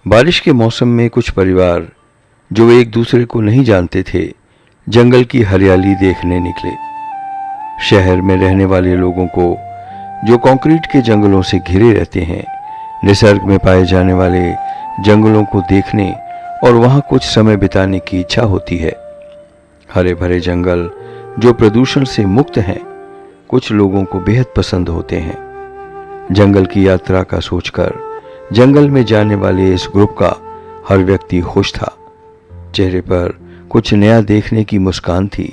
बारिश के मौसम में कुछ परिवार जो एक दूसरे को नहीं जानते थे, जंगल की हरियाली देखने निकले। शहर में रहने वाले लोगों को, जो कंक्रीट के जंगलों से घिरे रहते हैं, निसर्ग में पाए जाने वाले जंगलों को देखने और वहां कुछ समय बिताने की इच्छा होती है। हरे भरे जंगल जो प्रदूषण से मुक्त हैं, कुछ लोगों को बेहद पसंद होते हैं। जंगल की यात्रा का सोचकर जंगल में जाने वाले इस ग्रुप का हर व्यक्ति खुश था। चेहरे पर कुछ नया देखने की मुस्कान थी।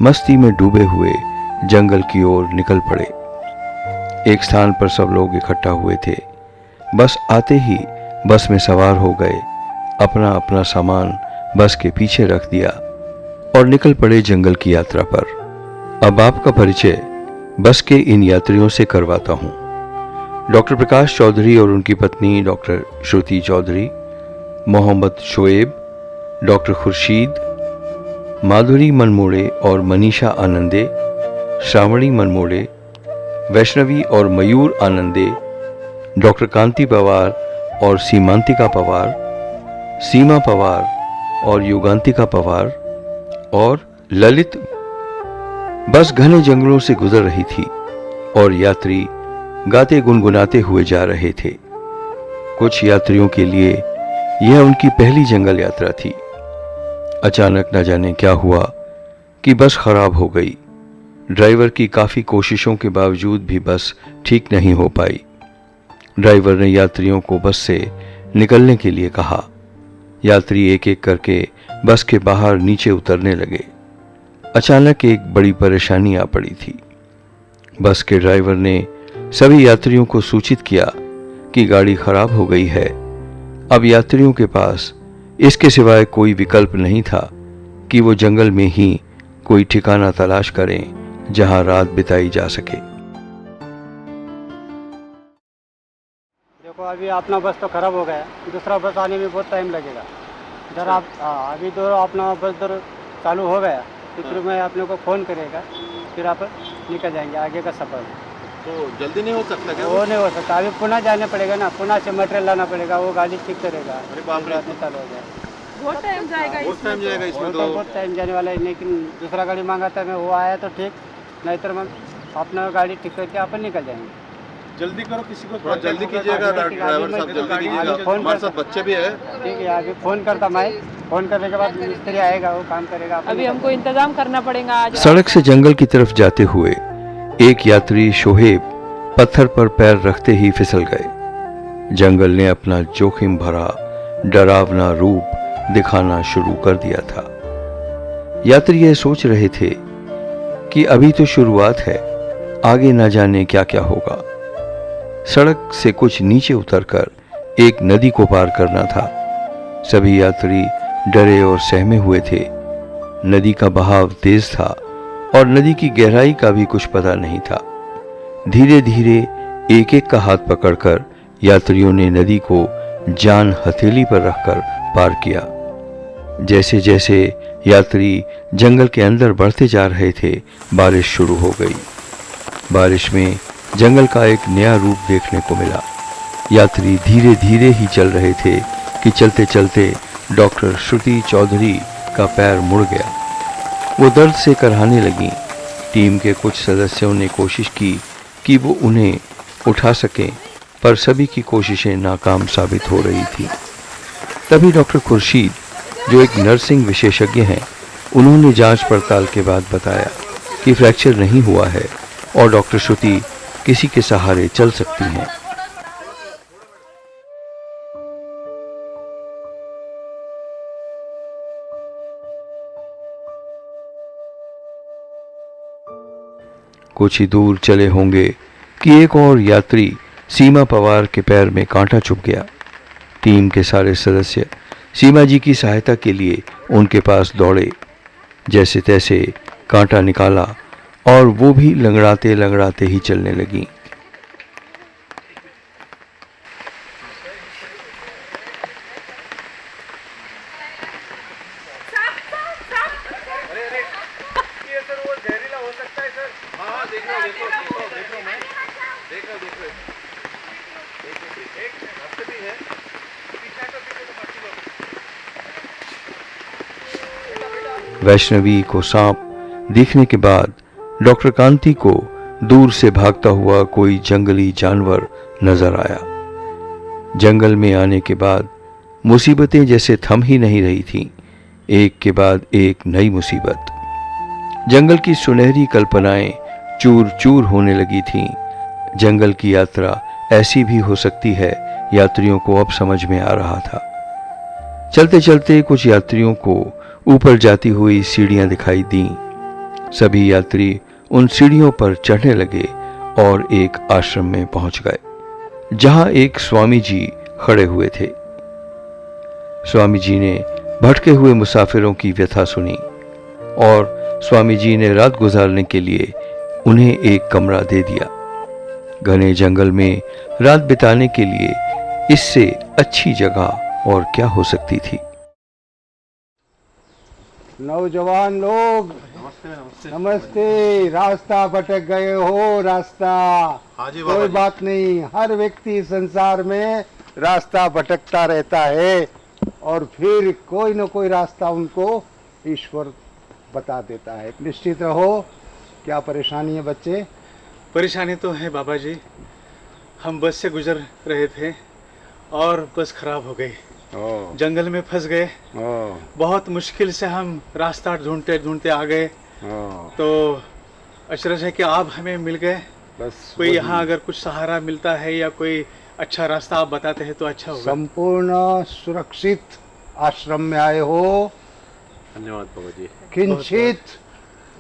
मस्ती में डूबे हुए जंगल की ओर निकल पड़े। एक स्थान पर सब लोग इकट्ठा हुए थे। बस आते ही बस में सवार हो गए, अपना अपना सामान बस के पीछे रख दिया और निकल पड़े जंगल की यात्रा पर। अब आपका परिचय बस के इन यात्रियों से करवाता हूं। डॉक्टर प्रकाश चौधरी और उनकी पत्नी डॉक्टर श्रुति चौधरी, मोहम्मद शोएब, डॉक्टर खुर्शीद, माधुरी मनमोड़े और मनीषा आनंदे, श्रावणी मनमोड़े, वैष्णवी और मयूर आनंदे, डॉक्टर कांति पवार और सीमांतिका पवार, सीमा पवार और युगांतिका पवार और ललित। बस घने जंगलों से गुजर रही थी और यात्री गाते गुनगुनाते हुए जा रहे थे। कुछ यात्रियों के लिए यह उनकी पहली जंगल यात्रा थी। अचानक न जाने क्या हुआ कि बस खराब हो गई। ड्राइवर की काफी कोशिशों के बावजूद भी बस ठीक नहीं हो पाई। ड्राइवर ने यात्रियों को बस से निकलने के लिए कहा। यात्री एक एक करके बस के बाहर नीचे उतरने लगे। अचानक एक बड़ी परेशानी आ पड़ी थी। बस के ड्राइवर ने सभी यात्रियों को सूचित किया कि गाड़ी खराब हो गई है। अब यात्रियों के पास इसके सिवाय कोई विकल्प नहीं था कि वो जंगल में ही कोई ठिकाना तलाश करें जहां रात बिताई जा सके। देखो, अभी अपना बस तो खराब हो गया, दूसरा बस आने में बहुत टाइम लगेगा। इधर आप अभी तो अपना बस इधर चालू हो गया, फिर मैं अपने को फ़ोन करेगा, फिर आप निकल जाएंगे आगे का सफ़र। तो जल्दी नहीं हो सकता क्या? वो नहीं हो सकता, अभी पुणे जाना पड़ेगा ना, पुणे से मटेरियल लाना पड़ेगा, वो गाड़ी ठीक करेगा। अरे बाप रे, चालू हो जाए, बहुत टाइम जाएगा इसमें तो। बहुत टाइम जाने वाला है। लेकिन दूसरा गाड़ी मांगा था मैं, वो आया तो ठीक, नहीं तो मैं अपना गाड़ी ठीक करके अपन निकल जाएंगे। जल्दी करो, किसी को थोड़ा जल्दी कीजिएगा ड्राइवर साहब, जल्दी कीजिएगा, हमारे साथ बच्चे भी है। ठीक है, अभी फ़ोन करता मैं, फ़ोन करने के बाद मिस्त्री आएगा, वो काम करेगा। अभी हमको इंतजाम करना पड़ेगा आज। सड़क से जंगल की तरफ जाते हुए एक यात्री शोहेब पत्थर पर पैर रखते ही फिसल गए। जंगल ने अपना जोखिम भरा डरावना रूप दिखाना शुरू कर दिया था। यात्री यह सोच रहे थे कि अभी तो शुरुआत है, आगे न जाने क्या क्या होगा। सड़क से कुछ नीचे उतरकर एक नदी को पार करना था। सभी यात्री डरे और सहमे हुए थे। नदी का बहाव तेज था और नदी की गहराई का भी कुछ पता नहीं था। धीरे धीरे एक एक का हाथ पकड़कर यात्रियों ने नदी को जान हथेली पर रखकर पार किया। जैसे जैसे यात्री जंगल के अंदर बढ़ते जा रहे थे, बारिश शुरू हो गई। बारिश में जंगल का एक नया रूप देखने को मिला। यात्री धीरे धीरे ही चल रहे थे कि चलते चलते डॉक्टर श्रुति चौधरी का पैर मुड़ गया। वो दर्द से कराहने लगी। टीम के कुछ सदस्यों ने कोशिश की कि वो उन्हें उठा सकें, पर सभी की कोशिशें नाकाम साबित हो रही थी। तभी डॉक्टर खुर्शीद, जो एक नर्सिंग विशेषज्ञ हैं, उन्होंने जांच पड़ताल के बाद बताया कि फ्रैक्चर नहीं हुआ है और डॉक्टर श्रुति किसी के सहारे चल सकती हैं। कुछ ही दूर चले होंगे कि एक और यात्री सीमा पवार के पैर में कांटा चुभ गया। टीम के सारे सदस्य सीमा जी की सहायता के लिए उनके पास दौड़े। जैसे तैसे कांटा निकाला और वो भी लंगड़ाते लंगड़ाते ही चलने लगी। एक रास्ते भी है, वैष्णवी को सांप देखने के बाद डॉक्टर कांति को दूर से भागता हुआ कोई जंगली जानवर नजर आया। जंगल में आने के बाद मुसीबतें जैसे थम ही नहीं रही थीं, एक के बाद एक नई मुसीबत। जंगल की सुनहरी कल्पनाएं चूर चूर होने लगी थीं। जंगल की यात्रा ऐसी भी हो सकती है, यात्रियों को अब समझ में आ रहा था। चलते चलते कुछ यात्रियों को ऊपर जाती हुई सीढ़ियां दिखाई दीं। सभी यात्री उन सीढ़ियों पर चढ़ने लगे और एक आश्रम में पहुंच गए, जहां एक स्वामी जी खड़े हुए थे। स्वामी जी ने भटके हुए मुसाफिरों की व्यथा सुनी और स्वामी जी ने रात गुजारने के लिए उन्हें एक कमरा दे दिया। घने जंगल में रात बिताने के लिए इससे अच्छी जगह और क्या हो सकती थी। नौजवान लोग नमस्ते। रास्ता भटक गए हो, रास्ता। हाँ जी बाबा कोई जी। बात नहीं, हर व्यक्ति संसार में रास्ता भटकता रहता है और फिर कोई न कोई रास्ता उनको ईश्वर बता देता है। निश्चित रहो। क्या परेशानी है बच्चे? परेशानी तो है बाबा जी। हम बस से गुजर रहे थे और बस खराब हो गई। जंगल में फंस गए। बहुत मुश्किल से हम रास्ता ढूंढते ढूंढते आ गए। तो अचरज है कि आप हमें मिल गए। बस कोई यहाँ अगर कुछ सहारा मिलता है या कोई अच्छा रास्ता आप बताते हैं तो अच्छा होगा। संपूर्ण सुरक्षित आश्रम में आए हो। धन्यवाद बाबा जी। किंचित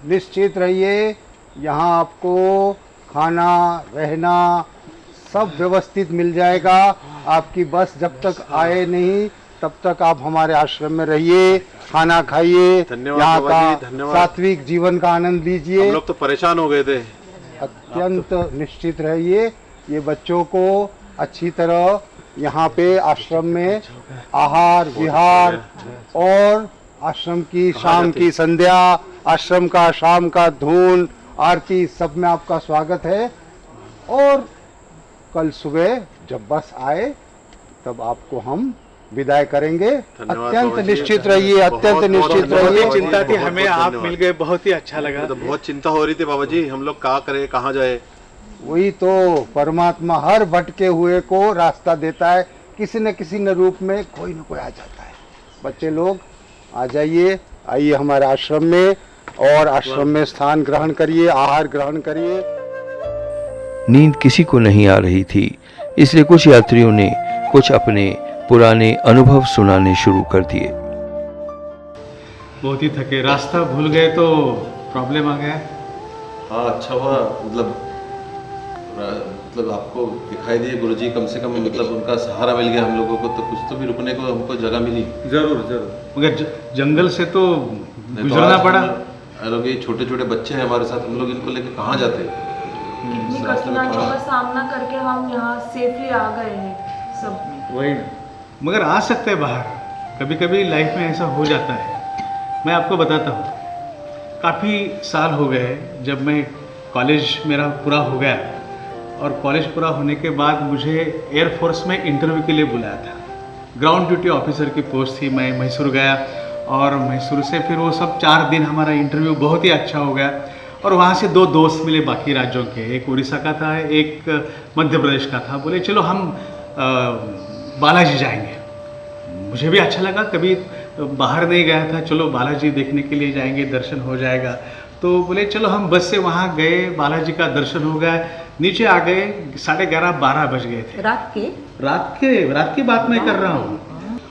निश्चित रहिए, यहाँ आपको खाना रहना सब व्यवस्थित मिल जाएगा। आपकी बस जब तक आए नहीं तब तक आप हमारे आश्रम में रहिए, खाना खाइए, धन्यवाद यहाँ बाबा जी, का धन्यवाद। सात्विक जीवन का आनंद लीजिए। हम लोग तो परेशान हो गए थे। अत्यंत निश्चित रहिए। ये बच्चों को अच्छी तरह यहाँ पे आश्रम में आहार विहार और आश्रम की शाम की संध्या, आश्रम का शाम का धून आरती सब में आपका स्वागत है। और कल सुबह जब बस आए तब आपको हम विदाई करेंगे। धन्यवाद अत्यंत बाबा जी। निश्चित रहिए, अत्यंत बहुत- निश्चित बहुत- बहुत ही रहिए। चिंता थी बहुत- हमें, बहुत आप धन्यवाद। मिल गए, बहुत ही अच्छा लगा। तो बहुत चिंता हो रही थी बाबा जी, हम लोग क्या करें, कहाँ जाए। वही तो परमात्मा हर भटके हुए को रास्ता देता है, किसी न किसी न रूप में कोई न कोई आ जाता है। बच्चे लोग आ जाइए, आइए हमारे आश्रम में और आश्रम में स्थान ग्रहण करिए, आहार ग्रहण करिए। नींद किसी को नहीं आ रही थी, इसलिए कुछ यात्रियों ने कुछ अपने पुराने अनुभव सुनाने शुरू कर दिए। बहुत ही थके, रास्ता भूल गए तो प्रॉब्लम आ गया। हाँ अच्छा हुआ, मतलब आपको दिखाई दिए गुरुजी, कम से कम मतलब उनका सहारा मिल गया हम लोगों को, तो कुछ तो भी रुकने को हमको जगह मिली। जरूर जरूर, मगर जंगल से तो नहीं तो गुजरना आज पड़ा। हम लोग ये छोटे छोटे बच्चे हैं हमारे साथ, हम लोग इनको लेके कहाँ जाते। इतनी इस रास्ते में कठिनाइयों कहाँ- का सामना करके हम यहाँ सेफली आ गए हैं सब। वही, मगर आ सकते हैं बाहर। कभी कभी लाइफ में ऐसा हो जाता है। मैं आपको बताता हूँ, काफ़ी साल हो गए जब मैं कॉलेज मेरा पूरा हो गया और कॉलेज पूरा होने के बाद मुझे एयरफोर्स में इंटरव्यू के लिए बुलाया था। ग्राउंड ड्यूटी ऑफिसर की पोस्ट थी। मैं मैसूर गया और मैसूर से फिर वो सब 4 दिन हमारा इंटरव्यू बहुत ही अच्छा हो गया। और वहाँ से 2 दोस्त मिले बाकी राज्यों के, एक उड़ीसा का था, एक मध्य प्रदेश का था। बोले चलो हम बालाजी जाएंगे। मुझे भी अच्छा लगा, कभी बाहर नहीं गया था, चलो बालाजी देखने के लिए जाएंगे, दर्शन हो जाएगा। तो बोले चलो हम बस से वहाँ गए, बालाजी का दर्शन हो गया, नीचे आ गए, 11:30-12 बज गए थे। रात की बात मैं कर रहा हूँ।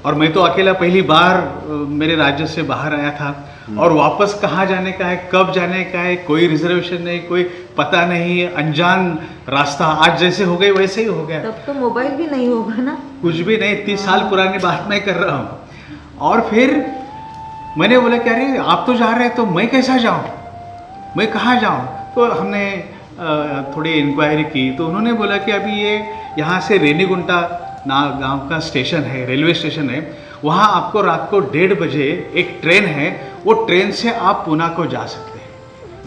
और मैं तो अकेला पहली बार मेरे राज्य से बाहर आया था और वापस कहाँ जाने का है, कब जाने का है, कोई रिजर्वेशन नहीं, कोई पता नहीं, अनजान रास्ता। आज जैसे हो गए वैसे ही हो गया। तब तो मोबाइल भी नहीं होगा ना? कुछ भी नहीं, 30 साल पुरानी बात मैं कर रहा हूँ। और फिर मैंने बोला कि अरे आप तो जा रहे हैं तो मैं कैसा जाऊँ, मैं कहाँ जाऊँ। तो हमने थोड़ी इंक्वायरी की तो उन्होंने बोला कि अभी ये यहाँ से रेनीगुंटा गांव का स्टेशन है, रेलवे स्टेशन है, वहाँ आपको रात को 1:30 बजे एक ट्रेन है, वो ट्रेन से आप पूना को जा सकते हैं।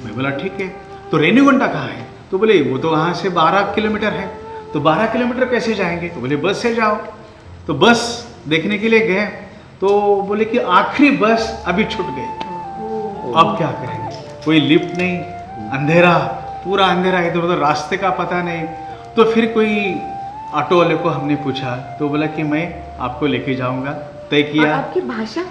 मैं बोला ठीक है। तो रेनीगुंटा कहाँ है? तो बोले वो तो वहाँ से 12 किलोमीटर है। तो 12 किलोमीटर कैसे जाएंगे? तो बोले बस से जाओ। तो बस देखने के लिए गए तो बोले कि आखिरी बस अभी छूट गई। अब क्या करेंगे, कोई लिफ्ट नहीं, अंधेरा, पूरा अंधेरा, इधर उधर रास्ते का पता नहीं। तो फिर कोई ऑटो वाले को हमने पूछा तो बोला कि मैं आपको लेके जाऊंगा, तय और किया। आपकी भाषा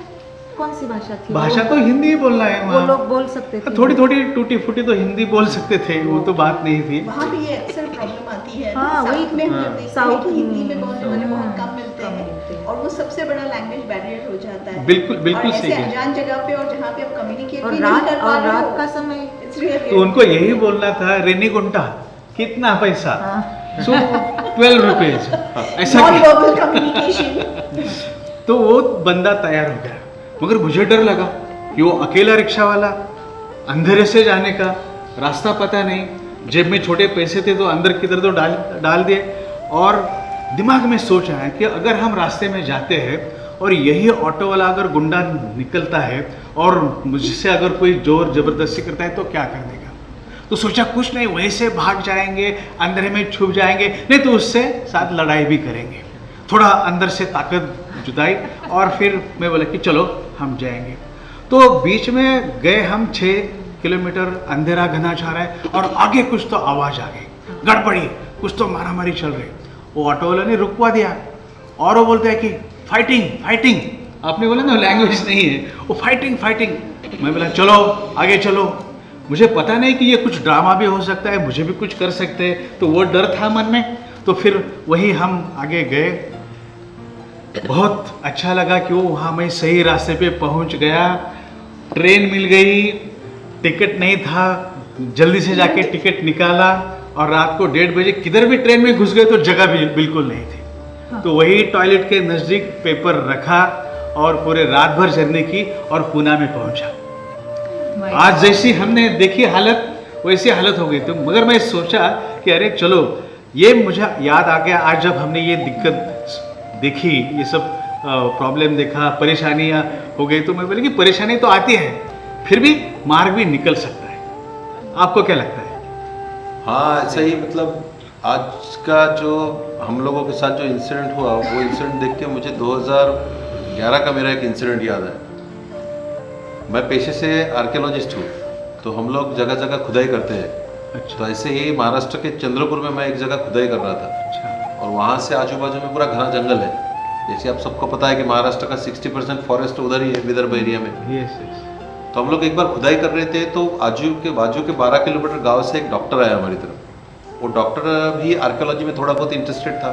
कौन सी भाषा थी? भाषा तो हिंदी ही बोलना है वो वहाँ, लोग बोल सकते थे? थोड़ी थोड़ी टूटी फूटी तो हिंदी बोल सकते थे, वो तो बात नहीं थी। वहाँ भी ये अक्सर प्रॉब्लम आती है। हाँ, वही साउथ में हम जब देखते हैं साउथ कि हिंदी में बोलने वाले में बहुत कम मिलते हैं और वो सबसे बड़ा लैंग्वेज बैरियर हो जाता है। बिल्कुल बिल्कुल और सही ऐसे है। अनजान जगह पे और जहाँ पे आप कम्युनिकेट और भी नहीं कर पा और रहे रात हो, का समय it's really तो उनको यही बोलना था, रेनीगुंटा कितना पैसा, हाँ। सो 12 रुपीज, ऐसा नॉन क्या? Verbal communication. तो वो बंदा तैयार हो गया, मगर मुझे डर लगा कि वो अकेला रिक्शा वाला, अंधेरे से जाने का रास्ता पता नहीं, जेब में छोटे पैसे थे तो अंदर किधर तो डाल दिए। और दिमाग में सोच आया कि अगर हम रास्ते में जाते हैं और यही ऑटो वाला अगर गुंडा निकलता है और मुझसे अगर कोई जोर जबरदस्ती करता है तो क्या कर देगा। तो सोचा कुछ नहीं, वैसे भाग जाएंगे, अंधेरे में छुप जाएंगे, नहीं तो उससे साथ लड़ाई भी करेंगे। थोड़ा अंदर से ताकत जुटाई और फिर मैं बोला कि चलो हम जाएंगे। तो बीच में गए हम 6 किलोमीटर, अंधेरा घना छा रहा है और आगे कुछ तो आवाज़ आ गई, गड़बड़ी, कुछ तो मारामारी चल रही। वो ऑटो वाले ने रुकवा दिया और वो बोलते हैं कि फाइटिंग फाइटिंग, आपने बोला ना लैंग्वेज नहीं है, वो फाइटिंग फाइटिंग। मैं बोला चलो आगे चलो, मुझे पता नहीं कि ये कुछ ड्रामा भी हो सकता है, मुझे भी कुछ कर सकते हैं, तो वो डर था मन में। तो फिर वही हम आगे गए, बहुत अच्छा लगा कि वो वहाँ मैं सही रास्ते पे पहुँच गया, ट्रेन मिल गई, टिकट नहीं था, जल्दी से जाके टिकट निकाला और रात को 1:30 बजे किधर भी ट्रेन में घुस गए तो जगह भी बिल्कुल नहीं थी। तो वही टॉयलेट के नज़दीक पेपर रखा और पूरे रात भर जर्नी की और पूना में पहुंचा। आज जैसी हमने देखी हालत वैसी हालत हो गई थी, मगर मैं सोचा कि अरे चलो, ये मुझे याद आ गया आज जब हमने ये दिक्कत देखी, ये सब प्रॉब्लम देखा, परेशानियाँ हो गई, तो मैं बोले कि परेशानी तो आती है, फिर भी मार्ग भी निकल सकता है। आपको क्या लगता है? हाँ ऐसा ही, मतलब आज का जो हम लोगों के साथ जो इंसिडेंट हुआ, वो इंसिडेंट देख के मुझे 2011 का मेरा एक इंसिडेंट याद है। मैं पेशे से आर्कियोलॉजिस्ट हूँ, तो हम लोग जगह जगह खुदाई करते हैं। अच्छा। तो ऐसे ही महाराष्ट्र के चंद्रपुर में मैं एक जगह खुदाई कर रहा था। अच्छा। और वहाँ से आजू बाजू में पूरा घना जंगल है। जैसे आप सबको पता है कि महाराष्ट्र का 60% फॉरेस्ट उधर ही है, विदर्भ एरिया में। Yes yes. तो हम लोग एक बार खुदाई कर रहे थे, तो बाजू के 12 किलोमीटर गांव से एक डॉक्टर आया हमारी तरफ। वो डॉक्टर भी आर्कियोलॉजी में थोड़ा बहुत इंटरेस्टेड था,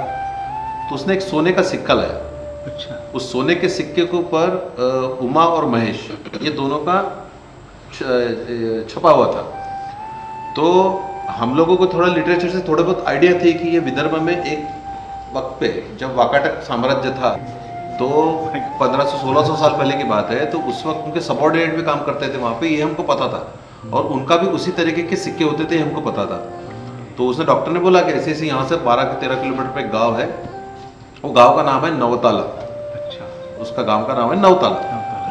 तो उसने एक सोने का सिक्का लाया। अच्छा। उस सोने के सिक्के के ऊपर उमा और महेश, ये दोनों का छपा हुआ था। तो हम लोगों को थोड़ा लिटरेचर से थोड़ा बहुत आइडिया थी कि ये विदर्भ में एक वक्त पे जब वाकाटक साम्राज्य था, तो 1500-1600 साल पहले की बात है, तो उस वक्त उनके सबऑर्डिनेट भी काम करते थे वहाँ पे, ये हमको पता था। और उनका भी उसी तरीके के सिक्के होते थे, हमको पता था। तो उसने डॉक्टर ने बोला कि ऐसे ऐसे यहाँ से 12-13 किलोमीटर पे एक गाँव है, वो गाँव का नाम है नवताला। अच्छा। उसका गाँव का नाम है नवताला,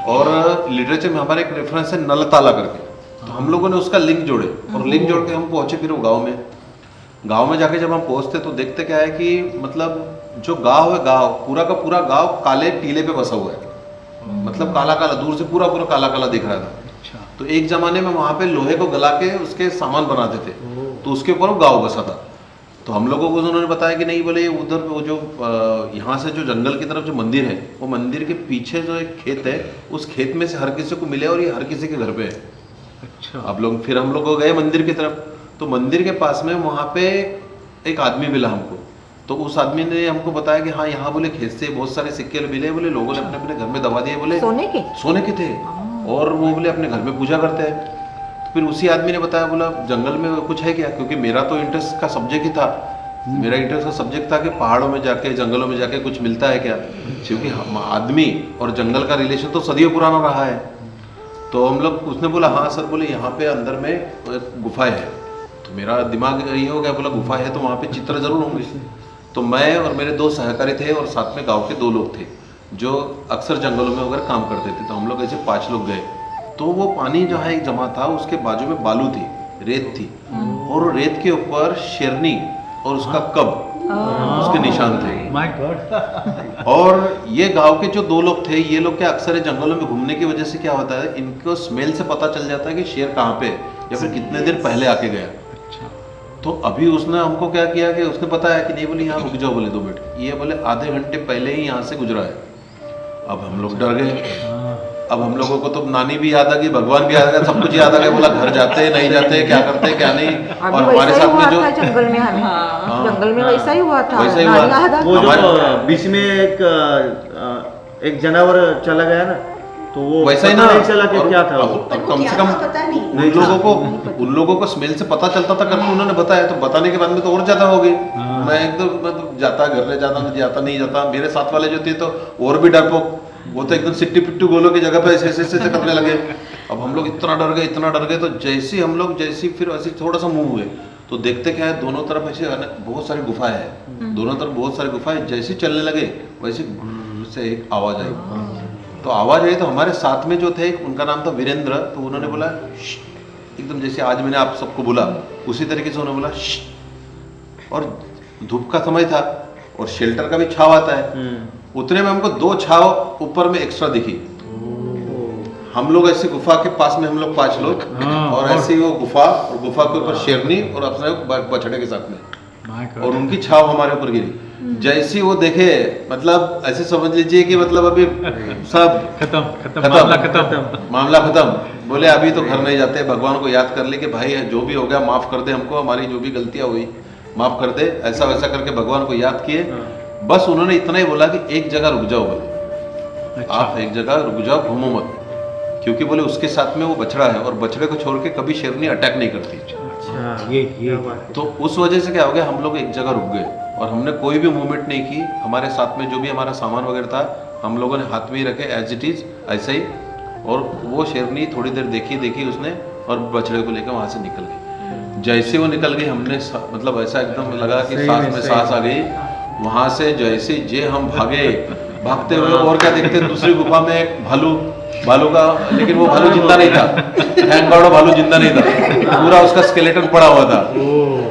और लिटरेचर में हमारे एक रेफरेंस है नलताला करके। तो हम लोगों ने उसका लिंक जोड़े और लिंक जोड़ के हम पहुँचे फिर वो गाँव में जाके जब हम पहुँचते तो देखते क्या है कि मतलब जो गाँव है, गाँव पूरा का पूरा गाँव काले टीले पे बसा हुआ है। मतलब काला काला, दूर से पूरा पूरा काला काला दिख रहा था। अच्छा। तो एक जमाने में वहाँ पे लोहे को गला के उसके सामान बनाते थे, तो उसके ऊपर वो गाँव बसा था। तो हम लोगों को उन्होंने बताया कि नहीं, बोले उधर वो जो यहाँ से जो जंगल की तरफ जो मंदिर है, वो मंदिर के पीछे जो एक खेत है, उस खेत में से हर किसी को मिले और ये हर किसी के घर पे है। अच्छा। अब लोग फिर हम लोग गए मंदिर की तरफ, तो मंदिर के पास में वहाँ पे एक आदमी मिला हमको। तो उस आदमी ने हमको बताया कि हाँ यहाँ बोले खेत से बहुत सारे सिक्के मिले, बोले लोगों ने अपने अपने घर में दबा दिए, बोले सोने के थे, और वो बोले अपने घर में पूजा करते हैं। तो फिर उसी आदमी ने बताया, बोला जंगल में कुछ है क्या, क्योंकि मेरा तो इंटरेस्ट का सब्जेक्ट ही था, मेरा इंटरेस्ट का सब्जेक्ट था कि पहाड़ों में जाके जंगलों में जाके कुछ मिलता है क्या, क्योंकि आदमी और जंगल का रिलेशन तो सदियों पुराना रहा है। तो हम लोग, उसने बोला हाँ सर, बोले यहाँ पे अंदर में गुफा है। तो मेरा दिमाग ये हो गया, बोला गुफा है तो वहाँ पे चित्र जरूर होंगे। तो मैं और मेरे 2 सहकारी थे और साथ में गांव के 2 लोग थे जो अक्सर जंगलों में वगैरह काम करते थे। तो हम लोग ऐसे 5 लोग गए। तो वो पानी जो है जमा था, उसके बाजू में बालू थी, रेत थी, और रेत के ऊपर शेरनी और उसका कब उसके निशान थे। My God. और ये गांव के जो दो लोग थे, ये लोग क्या अक्सर जंगलों में घूमने की वजह से क्या होता है, इनको स्मेल से पता चल जाता है कि शेर कहाँ पे है या फिर कितने दिन पहले आके गया। तो अभी उसने हमको क्या किया कि उसने बताया कि नहीं, बोले यहाँ रुक जाओ, बोले 2 मिनट। ये बोले आधे घंटे पहले ही यहाँ से गुजरा है। अब हम लोग डर गए। अब हम लोगों को तो नानी भी याद आ गई, भगवान भी याद आ गया, सब कुछ याद आ गया। बोला घर जाते नहीं जाते, क्या करते क्या नहीं। और हमारे साथ में जो जंगल में हमें जंगल में वैसा ही हुआ था। वैसा ही हुआ। वो जो बीच में एक जानवर चला गया ना, तो वो वैसा ही पता ना नहीं चला कि क्या था वो। और कम से कम पता नहीं उन लोगों को स्मेल से पता चलता था, करके उन्होंने बताया। तो बताने के बाद में तो और ज्यादा हो गई। मैं एकदम जाता घर ले जाता नहीं जाता। मेरे साथ वाले जो थे तो और भी डरपोक, वो तो एकदम सिट्टी पिट्टू गोलों की जगह पे ऐसे करने लगे। अब हम लोग इतना डर गए। तो जैसे हम लोग फिर ऐसे थोड़ा सा मूव हुए तो देखते क्या है, दोनों तरफ ऐसे बहुत सारी गुफाएं हैं। दोनों तरफ बहुत सारी गुफाएं। जैसे चलने लगे वैसे से एक आवाज आई। तो आवाज आई तो हमारे साथ में जो थे, उनका नाम था वीरेंद्र। तो उन्होंने बोला एकदम जैसे आज मैंने आप सबको बोला उसी तरीके से उन्होंने बोला श्श। और धूप का समय था और शेल्टर का भी छाव आता है। उतने में हमको 2 छाव ऊपर में एक्स्ट्रा दिखी। हम लोग ऐसी गुफा के पास में, हम लोग 5 लोग, और ऐसी वो गुफा, और गुफा के ऊपर शेरनी और अपने बछड़े के साथ में, और उनकी छाव हमारे ऊपर गिरी। जैसी वो देखे, मतलब ऐसे समझ लीजिए कि मतलब अभी सब मामला खत्म। बोले अभी तो घर नहीं जाते, भगवान को याद कर ले कि भाई जो भी हो गया माफ कर दे हमको, हमारी जो भी गलतियां हुई माफ कर दे, ऐसा वैसा करके भगवान को याद किए। बस उन्होंने इतना ही बोला कि एक जगह रुक जाओ, बोले आप एक जगह रुक जाओ, घूमो मत, क्योंकि बोले उसके साथ में वो बछड़ा है और बछड़े को छोड़ के कभी शेरनी अटैक नहीं करती। ये तो उस वजह से क्या हो गया, हम लोग एक जगह रुक गए और हमने कोई भी मूवमेंट नहीं की। हमारे साथ में जो भी हमारा सामान वगैरह था हम लोगों ने हाथ में ही रखे एज इट इज ऐसे ही। और वो शेरनी थोड़ी देर देखी उसने और बछड़े को लेकर वहां से निकल गई। जैसे वो निकल गई हमने मतलब ऐसा एकदम लगा कि सांस में सांस आ गई। वहां से जैसे हम भागते हुए, और क्या देखते, दूसरी गुफा में एक भालू का, लेकिन वो भालू जिंदा नहीं था। थैंक गॉड भालू जिंदा नहीं था, पूरा उसका स्केलेटन पड़ा हुआ था।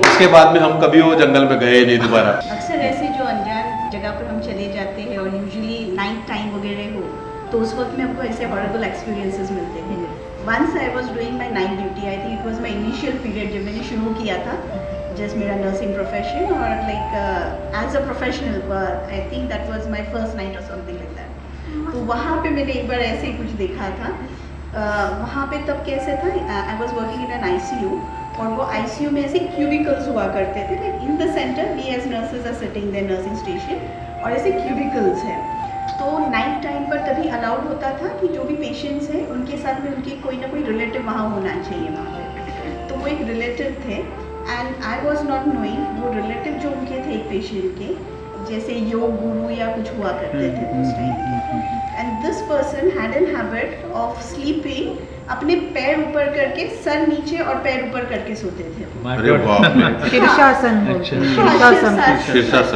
उसके बाद में हम कभी वो जंगल में गए नहीं दोबारा। अक्सर ऐसे जो अनजान जगह पर हम चले जाते हैं और यूजुअली नाइट टाइम वगैरह हो, तो उस वक्त में हमको ऐसे हॉरेबल एक्सपीरियंसेस मिलते हैं। Once I was doing my night duty, I think it was my initial period जब मैंने शुरू किया था जस्ट मेरा नर्सिंग प्रोफेशन, और like as a professional I think that was my first night और समथिंग लाइक दैट। तो वहाँ पे मैंने एक बार ऐसे ही कुछ देखा था। वहाँ पे तब कैसे था, I was working in an ICU, और वो आईसीयू में ऐसे क्यूबिकल्स हुआ करते थे। Like in the centre we as nurses are sitting there nursing station, और ऐसे क्यूबिकल्स हैं। तो नाइट टाइम पर तभी अलाउड होता था कि जो भी पेशेंट्स हैं उनके साथ में उनके कोई ना कोई रिलेटिव वहाँ होना चाहिए वहाँ पे। तो वो एक रिलेटिव थे and I was not knowing वो रिलेटिव जो उनके थे एक पेशेंट के, जैसे योग गुरु या कुछ हुआ करते थे उस टाइम के। And this person had an habit of sleeping, अपने पैर ऊपर करके, सर नीचे और पैर ऊपर करके सोते थे। अरे बाप रे। शीर्षासन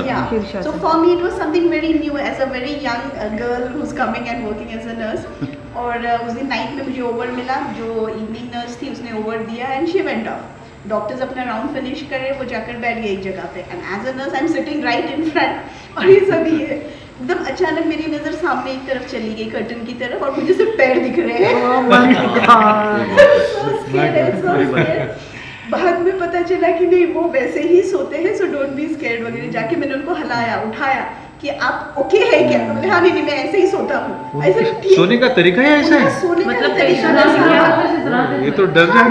Yeah. So for me it was something very new as a very young girl who's coming and working as a nurse. और उस दिन नाइट में मुझे ओवर मिला, जो इवनिंग नर्स थी उसने ओवर दिया and she went off. Doctors अपना राउंड फिनिश कर रहे, वो जाकर बैठ गए एक जगह पे, and as a nurse I am sitting right in front, और ये सभी है। एकदम अचानक मेरी नज़र सामने एक तरफ चली गई, कर्टन की तरफ, और मुझे सिर्फ पैर दिख रहे हैं। बाद में पता चला कि नहीं वो वैसे ही सोते हैं, सो डोंट बी स्कैर्ड वगैरह। जाके मैंने उनको हिलाया, उठाया कि आप ओके है क्या? बोले हाँ नहीं मैं ऐसे ही सोता हूँ। ऐसे सोने का तरीका ही ऐसा है, सोने का मतलब तरीका ये तो डर जाएगा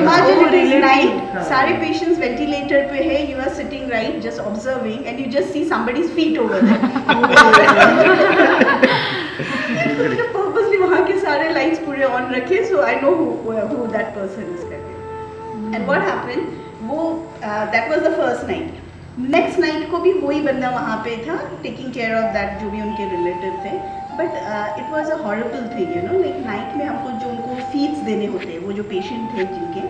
Imagine it is night, सारे पेशेंट्स वेंटिलेटर पे है, you are sitting right just observing and you just see somebody's feet over there. मैंने purposely वहाँ के सारे लाइट्स पूरे ऑन रखे, so I know who that person is करके। And what happened, वो that was the first night. Next night को भी वही बंदा वहाँ पे था टेकिंग केयर ऑफ दैट, जो भी उनके रिलेटिव थे। But it was a horrible thing, you know, like night में हमको जो उनको फीड्स देने होते हैं, वो जो पेशेंट थे जिनके,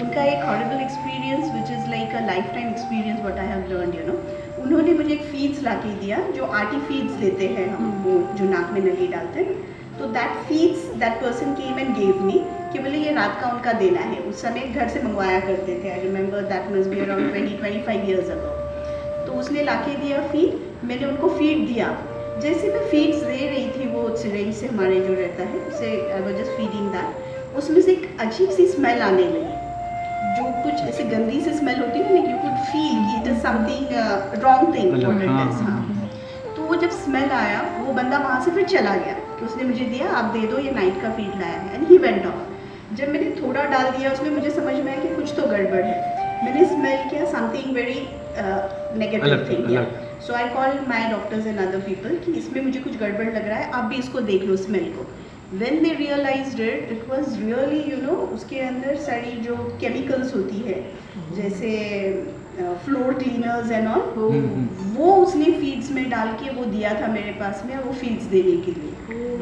उनका एक horrible experience which is like a life time experience what I have learned, you know. उन्होंने मुझे एक फीड्स ला के दिया, जो आर्टी फीड्स देते हैं हम, वो जो नाक में नली डालते हैं। तो that feeds that person came and gave me, कि बोले ये रात का उनका देना है। उस समय घर से मंगवाया करते थे, I remember that must be around 20-25 years ago. तो तो उसने लाके दिया फीड, मैंने उनको फीड दिया। जैसे मैं फीड्स दे रही थी वो सिरेंज से हमारे जो रहता है उसे I was just feeding that, उसमें से एक अजीब सी स्मेल आने लगी, जो कुछ ऐसे गंदी सी स्मेल होती है ना, you could feel it is something wrong thing what it is. हाँ, तो वो जब स्मेल आया वो बंदा वहाँ से फिर चला गया कि उसने मुझे दिया, आप दे दो, ये नाइट का फीड लाया है, एंड ही वेंट ऑफ। जब मैंने थोड़ा डाल दिया उसमें, मुझे समझ में आया कि कुछ तो गड़बड़ है। मैंने स्मेल किया something very negative thing, so I call my doctors and other people कि इसमें मुझे कुछ गड़बड़ लग रहा है, आप भी इसको देख लो स्मेल को। When they realized it, it was really, you know, उसके अंदर सारी जो केमिकल्स होती है जैसे फ्लोर क्लीनर्स एंड ऑल, वो उसने फीड्स में डाल के वो दिया था मेरे पास में, वो फीड्स देने के लिए।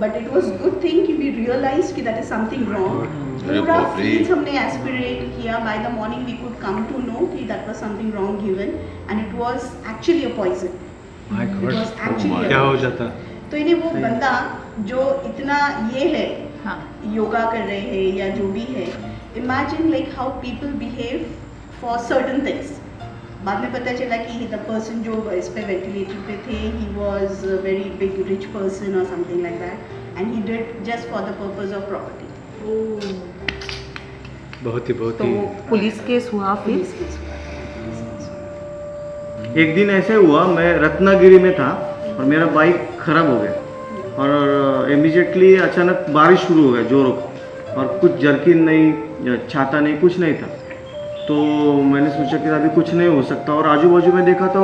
But it was good thing कि वी रियलाइज्ड कि दैट इज समथिंग रॉन्ग। पूरा फीड्स हमने एस्पिरेट किया, by the morning we could come to know कि that was something wrong given and it was actually a poison. My God, क्या हो जाता। तो इन्हें वो बंदा जो इतना ये है, हाँ, योगा कर रहे हैं या जो भी है, imagine like how people behave for certain things. बाद में पता चला कि द पर्सन जो इस पे वेंटिलेटर पे थे, he was a very big rich person और something like that, and he did just for the purpose of property. बहुत ही तो पुलिस केस हुआ फिर? पुलिस केस हुआ। एक दिन ऐसे हुआ, मैं रत्नागिरी में था और मेरा बाइक खराब हो गया और इमीडिएटली अचानक बारिश शुरू हो गया जोरों का, और कुछ जर्किन नहीं, छाता नहीं, कुछ नहीं था। तो मैंने सोचा कि अभी कुछ नहीं हो सकता, और आजू बाजू में देखा तो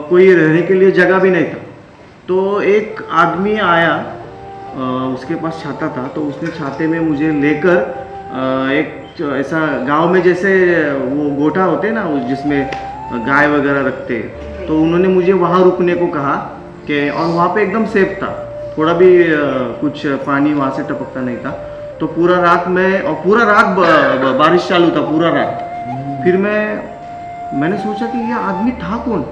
कोई रहने के लिए जगह भी नहीं था। तो एक आदमी आया, उसके पास छाता था, तो उसने छाते में मुझे लेकर एक ऐसा गांव में जैसे वो गोठा होते हैं ना, जिसमें गाय वगैरह रखते हैं, तो उन्होंने मुझे वहाँ रुकने को कहा कि, और वहाँ पे एकदम सेफ था, थोड़ा भी कुछ पानी वहाँ से टपकता नहीं था। तो पूरा रात में, और पूरा रात बारिश चालू था, पूरा रात। फिर मैंने सोचा कि ये आदमी था कौन,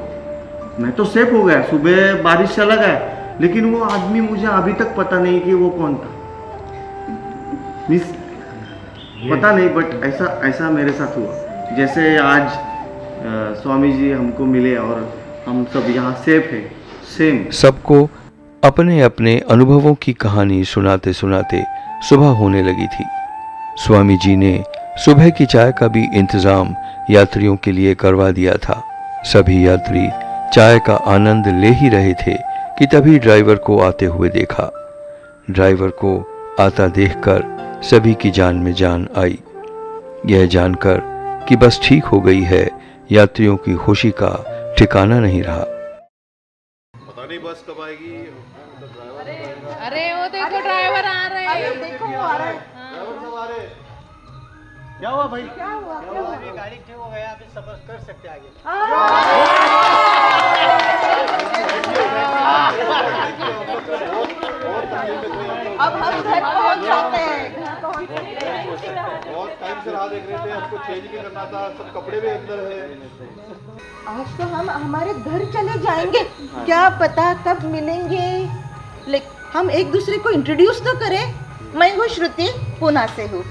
मैं तो सेफ हो गया, सुबह बारिश चला गया, लेकिन वो आदमी मुझे अभी तक पता नहीं कि वो कौन था। पता नहीं, बट ऐसा मेरे साथ हुआ। जैसे आज स्वामी जी हमको मिले और हम सब यहाँ सेफ है, सेम। सबको अपने अपने अनुभवों की कहानी सुनाते सुनाते सुबह होने लगी थी। स्वामी जी ने सुबह की चाय का भी इंतजाम यात्रियों के लिए करवा दिया था। सभी यात्री चाय का आनंद ले ही रहे थे कि तभी ड्राइवर को आते हुए देखा। ड्राइवर को आता देखकर सभी की जान में जान आई। यह जानकर कि बस ठीक हो गई है, यात्रियों की खुशी का ठिकाना नहीं रहा। पता नहीं बस कब आएगी। अरे वो देखो ड्राइवर आ रहे हैं, देखो वो आ रहा है। क्या हुआ भाई? क्या हुआ? अभी गाड़ी ठीक हो गया, अभी सफर कर सकते हैं आगे। अब हम घर पहुंच जाते हैं। बहुत टाइम से राह देख रहे थे, हमको चेंज भी करना था, सब कपड़े भी अंदर है। आज तो हम हमारे घर चले जाएंगे, क्या पता कब मिलेंगे। हम एक दूसरे को इंट्रोड्यूस तो करें। मैं हूँ श्रुति, पुणे से हूँ,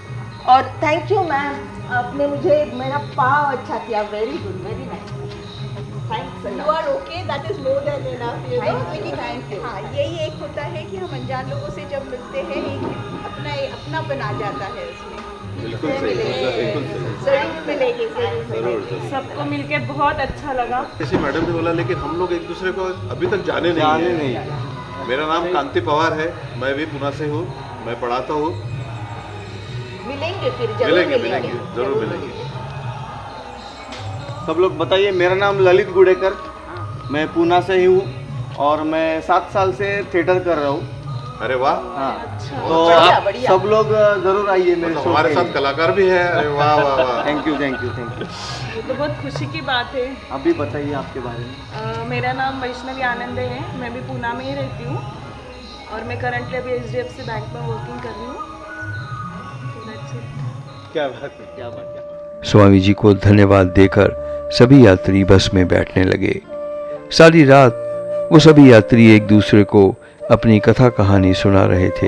और थैंक यू मैम, आपने मुझे मेरा पाव अच्छा किया। Very good, very nice, thanks. You are okay, that is more than enough, you know. Thank you. हाँ, यही एक होता है कि हम अनजान लोगों से जब मिलते हैं, एक अपनापन आ जाता है उसमें। बिल्कुल सही, बिल्कुल सही। जरूर मिलेंगे, जरूर। सबको मिलके बहुत अच्छा लगा। किसी मैडम ने बोला, लेकिन हम लोग एक दूसरे को अभी तक जाने नहीं है। मेरा नाम कांति पवार है, मैं भी पुणे से हूँ, मैं पढ़ाता हूँ। मिलेंगे फिर, जरूर मिलेंगे, जरूर मिलेंगे। सब लोग बताइए, मेरा नाम ललित गुडेकर, मैं पुणे से ही हूँ और मैं 7 साल से थिएटर कर रहा हूँ। अरे वाह। हाँ, तो आप सब लोग जरूर आइए मेरे शो हमारे पे। साथ कलाकार भी है। अरे वाह वाह वाह। Thank you, thank you, thank you. ये तो बहुत खुशी की बात है। आप भी बताइए आपके बारे में। मेरा नाम वैष्णवी आनंद है, मैं भी पुणे में ही रहती हूँ और मैं करंटली अभी HDFC बैंक में वर्किंग कर रही हूँ। क्या बात है, क्या बात है। स्वामी जी को धन्यवाद देकर सभी यात्री बस में बैठने लगे। सारी रात वो सभी यात्री एक दूसरे को अपनी कथा कहानी सुना रहे थे,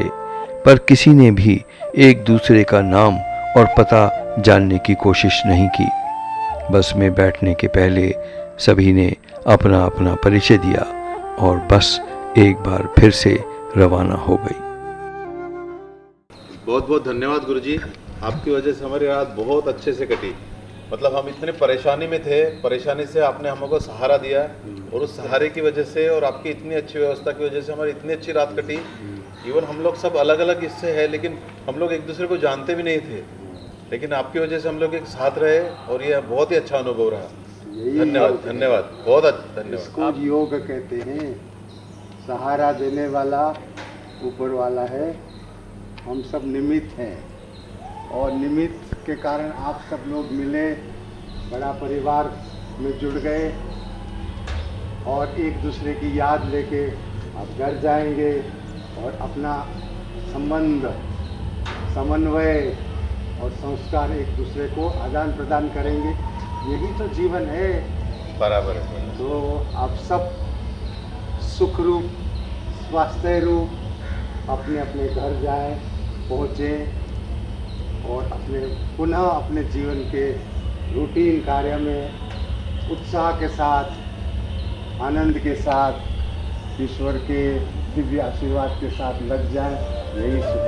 पर किसी ने भी एक दूसरे का नाम और पता जानने की कोशिश नहीं की। बस में बैठने के पहले सभी ने अपना अपना परिचय दिया और बस एक बार फिर से रवाना हो गई। बहुत बहुत धन्यवाद गुरुजी, आपकी वजह से हमारी रात बहुत अच्छे से कटी। मतलब हम इतने परेशानी में थे, परेशानी से आपने हमको सहारा दिया और उस सहारे की वजह से और आपकी इतनी अच्छी व्यवस्था की वजह से हमारी इतनी अच्छी रात कटी। इवन हम लोग सब अलग अलग इससे है, लेकिन हम लोग एक दूसरे को जानते भी नहीं थे, लेकिन आपकी वजह से हम लोग एक साथ रहे और ये बहुत ही अच्छा अनुभव रहा। धन्यवाद धन्यवाद, बहुत अच्छा धन्यवाद। इसको योग कहते हैं। सहारा देने वाला ऊपर वाला है, हम सब निमित्त हैं और निमित्त के कारण आप सब लोग मिले, बड़ा परिवार में जुड़ गए और एक दूसरे की याद लेके आप घर जाएंगे और अपना संबंध, समन्वय और संस्कार एक दूसरे को आदान प्रदान करेंगे। यही तो जीवन है। बराबर है। तो आप सब सुख रूप, स्वास्थ्य रूप अपने अपने घर जाएं, पहुँचे और पुनः अपने जीवन के रूटीन कार्य में उत्साह के साथ, आनंद के साथ, ईश्वर के दिव्य आशीर्वाद के साथ लग जाएं। यही शुभ